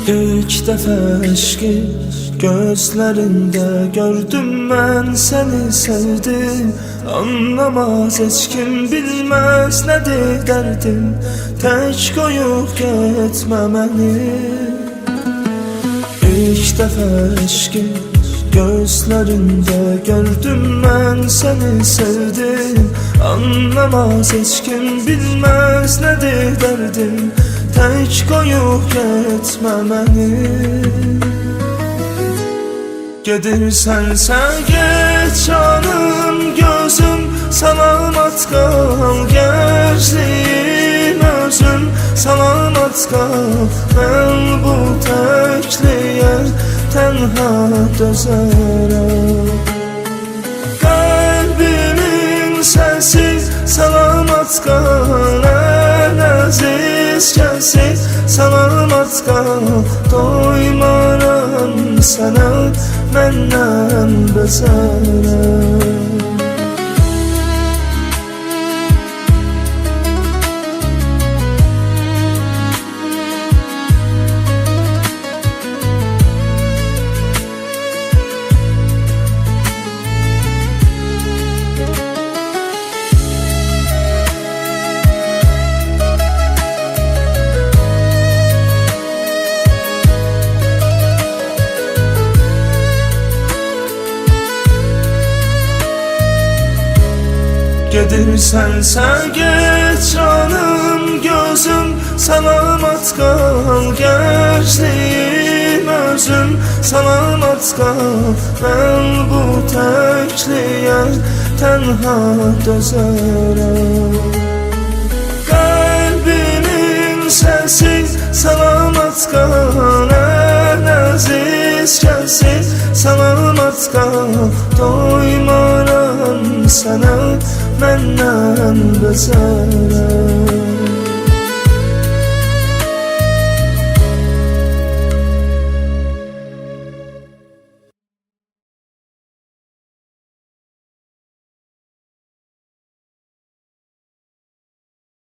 İlk defa eşki gözlerinde gördüm, ben seni sevdim. Anlamaz hiç kim, bilmez nedir derdim, tek koyup gitme beni. İlk defa eşki gözlerinde gördüm, ben seni sevdim. Anlamaz hiç kim, bilmez nedir derdim, tek koyup gitme beni. Gedirsense git canım gözüm, salamat kal gençliğim özüm, salamat kal. Ben bu tekliğe tenha dözerem. Kalbimin sesi salamat kal, en aziz kesi salamat kal. Doymaram sana menden bezerem. Gedirsense git canım gözüm, salamat kal gençliğim özüm, salamat kal. Ben bu tekliğe tenha dözerem. Kalbimin sesi salamat kal, en aziz kesi salamat kal. Doymaram sana menden bezerem.